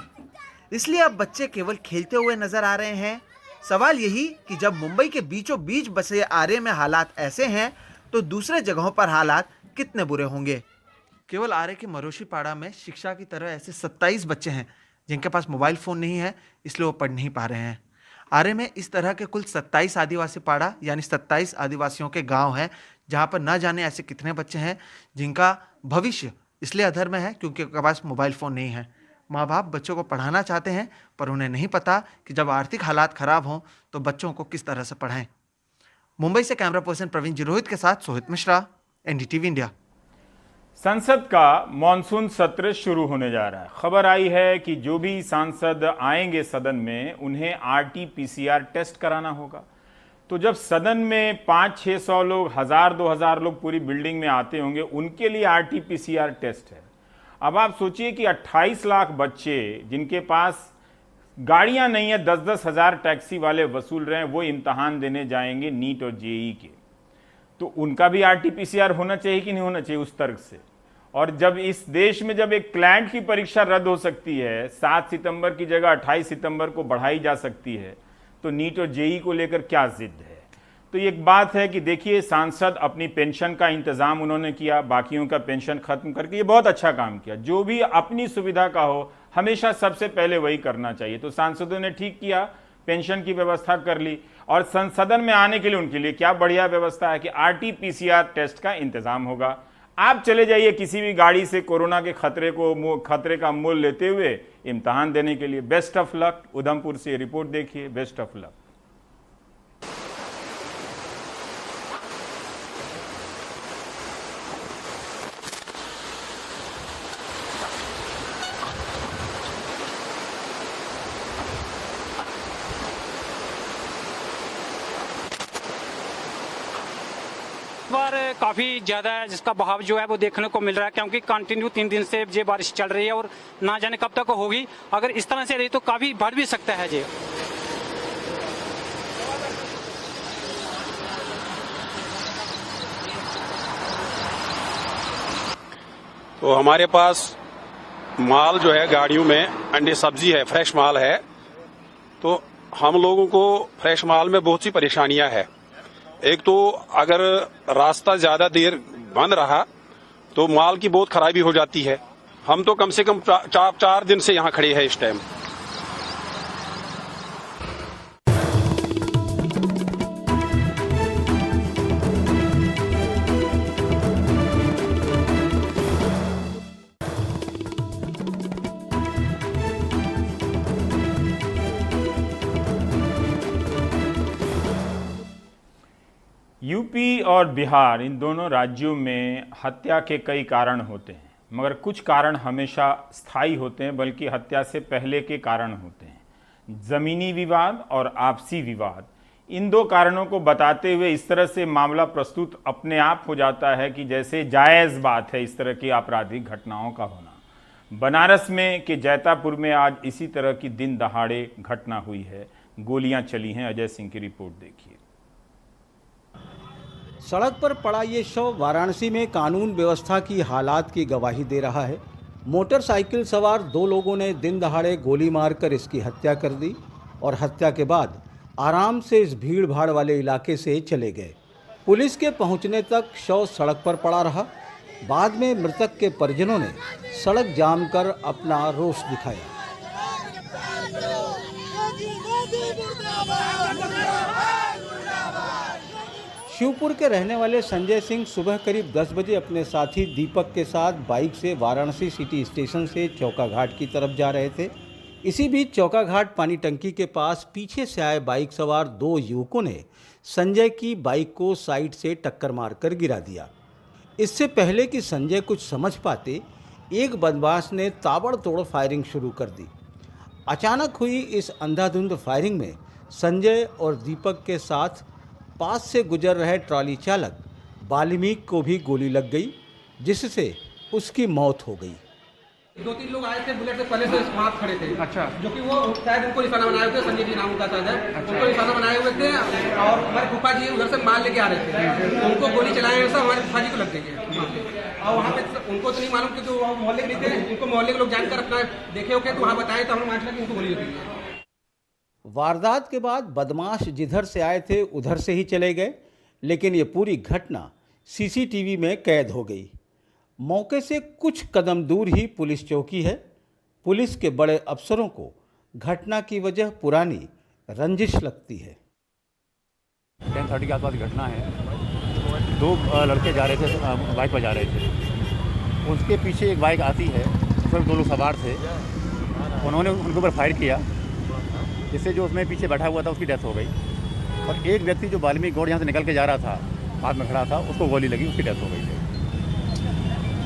इसलिए अब बच्चे केवल खेलते हुए नजर आ रहे हैं। सवाल यही कि जब मुंबई के बीचों बीच बसे आरे में हालात ऐसे हैं तो दूसरे जगहों पर हालात कितने बुरे होंगे। केवल आरे के मोर्शीपाड़ा में शिक्षा की तरह ऐसे 27 बच्चे हैं जिनके पास मोबाइल फ़ोन नहीं है, इसलिए वो पढ़ नहीं पा रहे हैं। आरे में इस तरह के कुल 27 आदिवासी पाड़ा यानी 27 आदिवासियों के गांव हैं, जहां पर न जाने ऐसे कितने बच्चे हैं जिनका भविष्य इसलिए अधर में है क्योंकि उनके पास मोबाइल फ़ोन नहीं है। माँ बाप बच्चों को पढ़ाना चाहते हैं, पर उन्हें नहीं पता कि जब आर्थिक हालात ख़राब हों तो बच्चों को किस तरह से पढ़ाएं। मुंबई से कैमरा पर्सन प्रवीण जिरोहित के साथ सोहित मिश्रा, एनडीटीवी इंडिया। संसद का मॉनसून सत्र शुरू होने जा रहा है। खबर आई है कि जो भी सांसद आएंगे सदन में उन्हें RT-PCR टेस्ट कराना होगा। तो जब सदन में 500-600 लोग, 1000-2000 लोग पूरी बिल्डिंग में आते होंगे, उनके लिए RT-PCR टेस्ट है। अब आप सोचिए कि 28 लाख बच्चे जिनके पास गाड़ियां नहीं है, 10-10 हज़ार टैक्सी वाले वसूल रहे हैं, वो इम्तहान देने जाएंगे नीट और जेई के। तो उनका भी RT-PCR होना चाहिए कि नहीं होना चाहिए उस तर्क से। और जब इस देश में जब एक क्लैट की परीक्षा रद्द हो सकती है, 7 सितंबर की जगह 28 सितंबर को बढ़ाई जा सकती है, तो नीट और जेई को लेकर क्या जिद है। तो एक बात है कि देखिए, सांसद अपनी पेंशन का इंतजाम उन्होंने किया, बाकियों का पेंशन खत्म करके, ये बहुत अच्छा काम किया। जो भी अपनी सुविधा का हो हमेशा सबसे पहले वही करना चाहिए। तो सांसदों ने ठीक किया, पेंशन की व्यवस्था कर ली, और सदन में आने के लिए उनके लिए क्या बढ़िया व्यवस्था है कि RT-PCR टेस्ट का इंतजाम होगा। आप चले जाइए किसी भी गाड़ी से कोरोना के खतरे का मोल लेते हुए इम्तहान देने के लिए। Best of luck. उधमपुर से रिपोर्ट देखिए। Best of luck. बार काफ़ी ज़्यादा है, जिसका बहाव जो है वो देखने को मिल रहा है, क्योंकि कंटिन्यू 3 दिन से ये बारिश चल रही है और ना जाने कब तक होगी। अगर इस तरह से रही तो काफ़ी बढ़ भी सकता है जी। तो हमारे पास माल जो है गाड़ियों में, अंडे सब्जी है, फ्रेश माल है। तो हम लोगों को फ्रेश माल में बहुत सी परेशानियां है। एक तो अगर रास्ता ज्यादा देर बंद रहा तो माल की बहुत खराबी हो जाती है। हम तो कम से कम 4 दिन से यहाँ खड़े हैं इस टाइम। यूपी और बिहार, इन दोनों राज्यों में हत्या के कई कारण होते हैं, मगर कुछ कारण हमेशा स्थायी होते हैं, बल्कि हत्या से पहले के कारण होते हैं। ज़मीनी विवाद और आपसी विवाद, इन दो कारणों को बताते हुए इस तरह से मामला प्रस्तुत अपने आप हो जाता है कि जैसे जायज़ बात है इस तरह की आपराधिक घटनाओं का होना। बनारस में के जैतापुर में आज इसी तरह की दिन दहाड़े घटना हुई है, गोलियां चली हैं। अजय सिंह की रिपोर्ट देखिए। सड़क पर पड़ा ये शव वाराणसी में कानून व्यवस्था की हालात की गवाही दे रहा है। मोटरसाइकिल सवार 2 लोगों ने दिन दहाड़े गोली मारकर इसकी हत्या कर दी और हत्या के बाद आराम से इस भीड़ भाड़ वाले इलाके से चले गए। पुलिस के पहुंचने तक शव सड़क पर पड़ा रहा। बाद में मृतक के परिजनों ने सड़क जाम कर अपना रोष दिखाया। शिवपुर के रहने वाले संजय सिंह सुबह करीब 10 बजे अपने साथी दीपक के साथ बाइक से वाराणसी सिटी स्टेशन से चौका घाट की तरफ जा रहे थे। इसी बीच चौका घाट पानी टंकी के पास पीछे से आए बाइक सवार 2 युवकों ने संजय की बाइक को साइड से टक्कर मारकर गिरा दिया। इससे पहले कि संजय कुछ समझ पाते, एक बदमाश ने ताबड़तोड़ फायरिंग शुरू कर दी। अचानक हुई इस अंधाधुंध फायरिंग में संजय और दीपक के साथ पास से गुजर रहे ट्रॉली चालक वाल्मीकि को भी गोली लग गई, जिससे उसकी मौत हो गई। 2-3 लोग आए थे बुलेट से पहले से वहाँ खड़े थे। अच्छा। जो कि वो शायद उनको निशाना बनाए हुए थे, संजय जी नाम उनका था। अच्छा। उनको निशाना बनाए हुए थे और हमारे फूफा जी उधर से माल लेके आ रहे थे, उनको गोली चलाए हुए हमारे फूफा जी को लग गई है। और वहाँ पे उनको तो नहीं मालूम कि जो मोहल्ले के नहीं थे, उनको मोहल्ले के लोग जानकर अपना देखे होके तो वहाँ बताए तो हम मान लिया कि उनको गोली लगी है। वारदात के बाद बदमाश जिधर से आए थे उधर से ही चले गए, लेकिन ये पूरी घटना सीसीटीवी में कैद हो गई। मौके से कुछ कदम दूर ही पुलिस चौकी है। पुलिस के बड़े अफसरों को घटना की वजह पुरानी रंजिश लगती है। 10:30 के आसपास घटना है। 2 लड़के जा रहे थे, बाइक पर जा रहे थे। उसके पीछे एक बाइक आती है, उसमें 2 लोग सवार थे। उन्होंने उनके ऊपर फायर किया, जिससे जो उसमें पीछे बैठा हुआ था उसकी डेथ हो गई। और एक व्यक्ति जो वाल्मीकि गौड़ यहाँ से निकल के जा रहा था, हाथ में खड़ा था, उसको गोली लगी, उसकी डेथ हो गई है।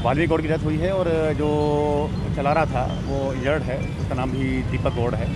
वाल्मीकि गौड़ की डेथ हुई है और जो चला रहा था वो इंजर्ड है, उसका नाम भी दीपक गौड़ है।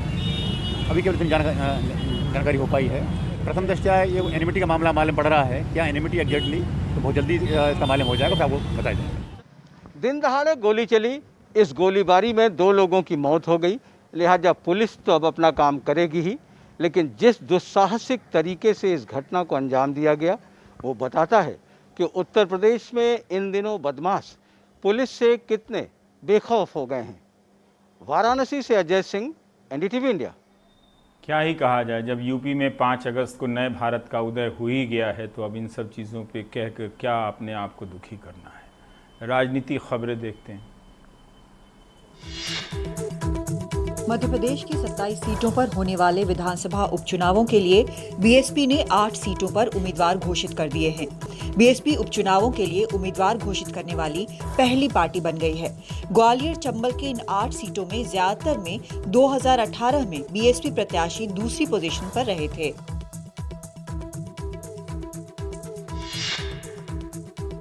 अभी केवल जानकारी हो पाई है। प्रथम दृष्टया ये एनिमिटी का मामला मालूम पड़ रहा है। क्या एनिमिटी एग्जैक्टली, तो बहुत जल्दी इसका मालूम हो जाएगा, फिर आपको बताया जाएगा। दिन दहाड़े गोली चली, इस गोलीबारी में 2 लोगों की मौत हो गई। लिहाजा पुलिस तो अब अपना काम करेगी ही, लेकिन जिस दुस्साहसिक तरीके से इस घटना को अंजाम दिया गया वो बताता है कि उत्तर प्रदेश में इन दिनों बदमाश पुलिस से कितने बेखौफ हो गए हैं। वाराणसी से अजय सिंह, एनडीटीवी इंडिया। क्या ही कहा जाए, जब यूपी में 5 अगस्त को नए भारत का उदय हो ही गया है तो अब इन सब चीज़ों पे कहकर क्या अपने आप को दुखी करना है। राजनीतिक खबरें देखते हैं। मध्य प्रदेश की 27 सीटों पर होने वाले विधानसभा उपचुनावों के लिए बीएसपी ने 8 सीटों पर उम्मीदवार घोषित कर दिए हैं। बीएसपी उपचुनावों के लिए उम्मीदवार घोषित करने वाली पहली पार्टी बन गई है। ग्वालियर चंबल के इन 8 सीटों में ज्यादातर में 2018 में बीएसपी प्रत्याशी दूसरी पोजीशन पर रहे थे।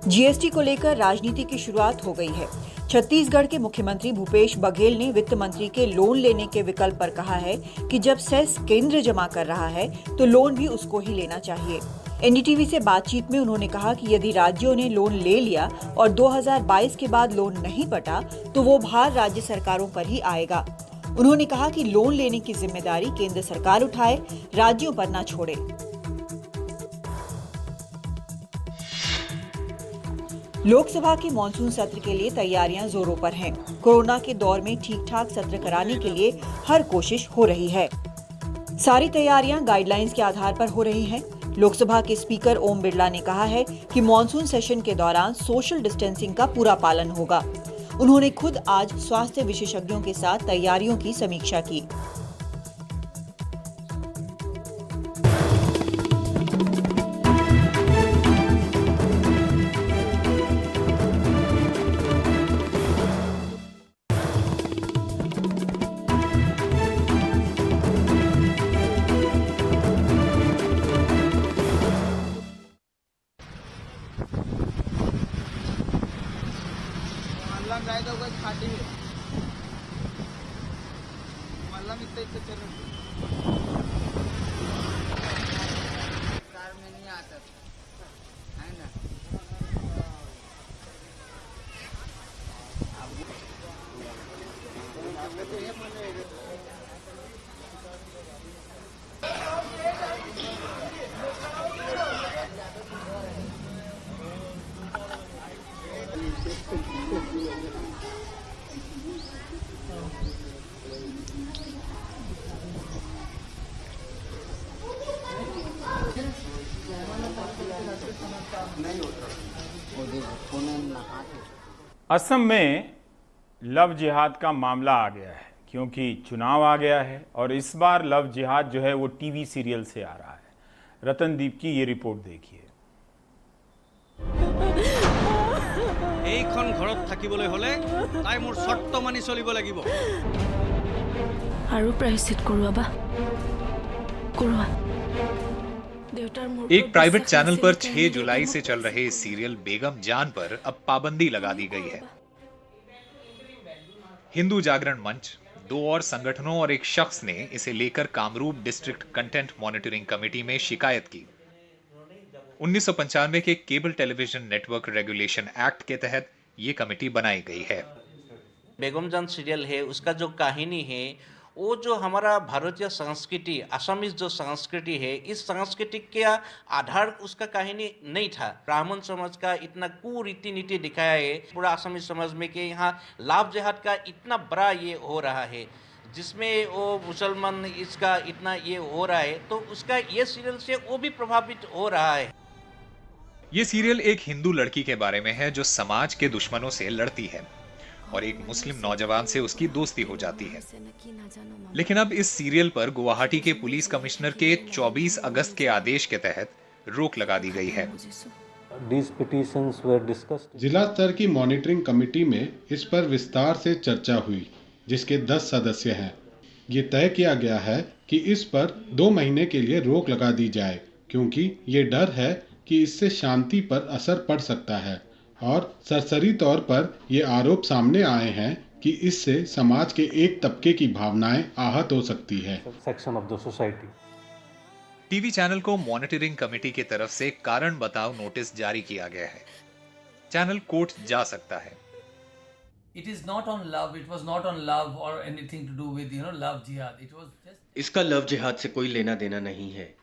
जीएसटी को लेकर राजनीति की शुरुआत हो गई है। छत्तीसगढ़ के मुख्यमंत्री भूपेश बघेल ने वित्त मंत्री के लोन लेने के विकल्प पर कहा है कि जब सेस केंद्र जमा कर रहा है तो लोन भी उसको ही लेना चाहिए। एनडीटीवी से बातचीत में उन्होंने कहा कि यदि राज्यों ने लोन ले लिया और 2022 के बाद लोन नहीं पटा तो वो भार राज्य सरकारों पर ही आएगा। उन्होंने कहा कि लोन लेने की जिम्मेदारी केंद्र सरकार उठाए, राज्यों पर न छोड़े। लोकसभा के मॉनसून सत्र के लिए तैयारियां जोरों पर हैं। कोरोना के दौर में ठीक-ठाक सत्र कराने के लिए हर कोशिश हो रही है। सारी तैयारियां गाइडलाइंस के आधार पर हो रही हैं। लोकसभा के स्पीकर ओम बिरला ने कहा है कि मॉनसून सेशन के दौरान सोशल डिस्टेंसिंग का पूरा पालन होगा। उन्होंने खुद आज स्वास्थ्य विशेषज्ञों के साथ तैयारियों की समीक्षा की। असम में लव जिहाद का मामला आ गया है क्योंकि चुनाव आ गया है और इस बार लव जिहाद जो है वो टीवी सीरियल से आ रहा है। रतनदीप की ये रिपोर्ट देखिए। এইখন ঘৰত থাকিবলৈ হলে তাই মোৰ শৰ্ত মানি চলিব লাগিব আৰু প্ৰায়শ্চিত কৰোৱা কৰোৱা। एक प्राइवेट चैनल पर 6 जुलाई से चल रहे सीरियल बेगम जान पर अब पाबंदी लगा दी गई है। हिंदू जागरण मंच, 2 और संगठनों और एक शख्स ने इसे लेकर Kamrup district content monitoring committee में शिकायत की। 1995 के cable television network regulation act के तहत ये कमेटी बनाई गई है। बेगम जान सीरियल है, उसका जो कहानी है वो जो हमारा भारतीय संस्कृति, असमीज जो संस्कृति है, इस संस्कृति के आधार उसका कहानी नहीं था। ब्राह्मण समाज का इतना कुरीति नीति दिखाया है पूरा असमीज समाज में कि यहाँ लाभ जिहाद का इतना बड़ा ये हो रहा है, जिसमें वो मुसलमान इसका इतना ये हो रहा है, तो उसका ये सीरियल से वो भी प्रभावित हो रहा है। ये सीरियल एक हिंदू लड़की के बारे में है जो समाज के दुश्मनों से लड़ती है और एक मुस्लिम नौजवान से उसकी दोस्ती हो जाती है। लेकिन अब इस सीरियल पर गुवाहाटी के पुलिस कमिश्नर के 24 अगस्त के आदेश के तहत रोक लगा दी गई है। जिला स्तर की मॉनिटरिंग कमेटी में इस पर विस्तार से चर्चा हुई, जिसके 10 सदस्य हैं। ये तय किया गया है कि इस पर 2 महीने के लिए रोक लगा दी जाए क्योंकि ये डर है कि इससे शांति पर असर पड़ सकता है और सरसरी तौर पर ये आरोप सामने आए हैं कि इससे समाज के एक तबके की भावनाएं आहत हो सकती है। Section of the society. TV channel को मॉनिटरिंग कमेटी की तरफ से कारण बताओ नोटिस जारी किया गया है। चैनल कोर्ट जा सकता है। It is not on love. It was not on love or anything to do with love jihad. It was just इसका लव जिहाद से कोई लेना देना नहीं है।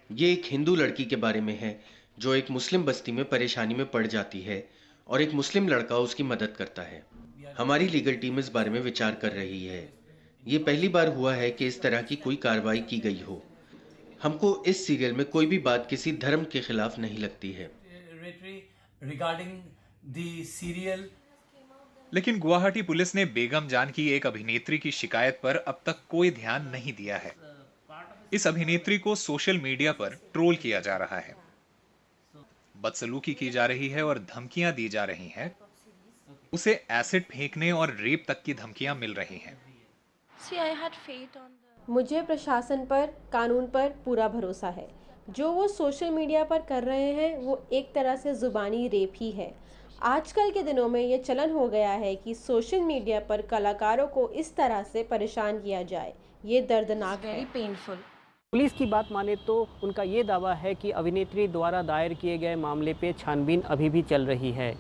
ये एक हिंदू लड़की के बारे में है जो एक मुस्लिम बस्ती में परेशानी में पड़ जाती है और एक मुस्लिम लड़का उसकी मदद करता है। हमारी लीगल टीम इस बारे में विचार कर रही है। ये पहली बार हुआ है कि इस तरह की कोई कार्रवाई की गई हो। हमको इस सीरियल में कोई भी बात किसी धर्म के खिलाफ नहीं लगती है। regarding the serial लेकिन गुवाहाटी पुलिस ने बेगम जान की एक अभिनेत्री की शिकायत पर अब तक कोई ध्यान नहीं दिया है। इस अभिनेत्री को सोशल मीडिया पर ट्रोल किया जा रहा है, बदसलूकी की जा रही है और धमकियां दी जा रही हैं। उसे एसिड फेंकने और रेप तक की धमकियां मिल रही हैं। मुझे प्रशासन पर, कानून पर पूरा भरोसा है। जो वो सोशल मीडिया पर कर रहे हैं वो एक तरह से जुबानी रेप ही है। आजकल के दिनों में ये चलन हो गया है कि सोशल मीडिया पर कलाकारों को इस तरह से परेशान किया जाए। ये दर्दनाक है। पुलिस की बात माने तो उनका ये दावा है कि अभिनेत्री द्वारा दायर किए गए मामले पे छानबीन अभी भी चल रही है।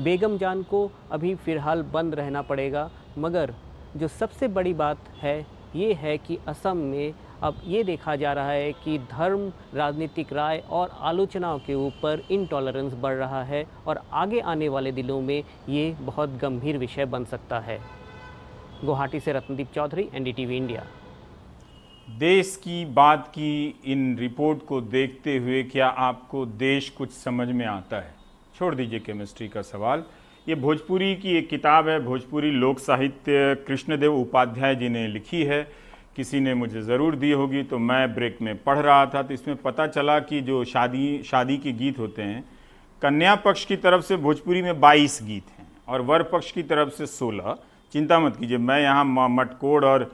बेगम जान को अभी फ़िलहाल बंद रहना पड़ेगा, मगर जो सबसे बड़ी बात है ये है कि असम में अब ये देखा जा रहा है कि धर्म, राजनीतिक राय और आलोचनाओं के ऊपर इंटॉलरेंस बढ़ रहा है और आगे आने वाले दिनों में ये बहुत गंभीर विषय बन सकता है। गुवाहाटी से रत्नदीप चौधरी, एनडीटीवी इंडिया। देश की बात की इन रिपोर्ट को देखते हुए क्या आपको देश कुछ समझ में आता है? छोड़ दीजिए केमिस्ट्री का सवाल। ये भोजपुरी की एक किताब है, भोजपुरी लोक साहित्य कृष्णदेव उपाध्याय जी ने लिखी है। किसी ने मुझे ज़रूर दी होगी, तो मैं ब्रेक में पढ़ रहा था तो इसमें पता चला कि जो शादी के गीत होते हैं, कन्या पक्ष की तरफ से भोजपुरी में 22 गीत हैं और वर पक्ष की तरफ से 16। चिंता मत कीजिए, मैं यहाँ मटकोड़ और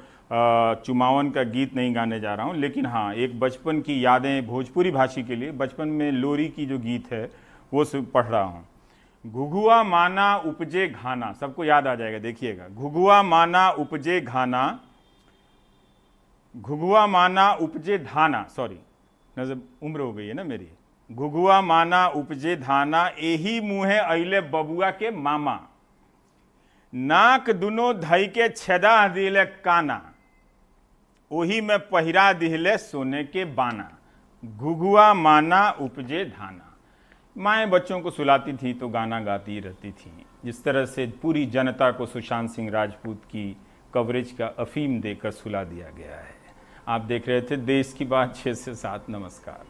चुमावन का गीत नहीं गाने जा रहा हूँ, लेकिन हाँ, एक बचपन की यादें भोजपुरी भाषी के लिए, बचपन में लोरी की जो गीत है वो पढ़ रहा हूँ। घुघुआ माना उपजे घाना, सबको याद आ जाएगा, देखिएगा। घुघुआ माना उपजे घाना, घुघुआ माना उपजे धाना, सॉरी नजर उम्र हो गई है ना मेरी। घुघुआ माना उपजे धाना, एही मुँहे अइले बबुआ के मामा, नाक दुनो धई के छेदा दिले काना, ओही में पहिरा दिहले सोने के बाना। घुघुआ माना उपजे धाना। माएँ बच्चों को सुलाती थी तो गाना गाती रहती थी। जिस तरह से पूरी जनता को सुशांत सिंह राजपूत की कवरेज का अफीम देकर सुला दिया गया है। आप देख रहे थे देश की बात 6 से 7। नमस्कार।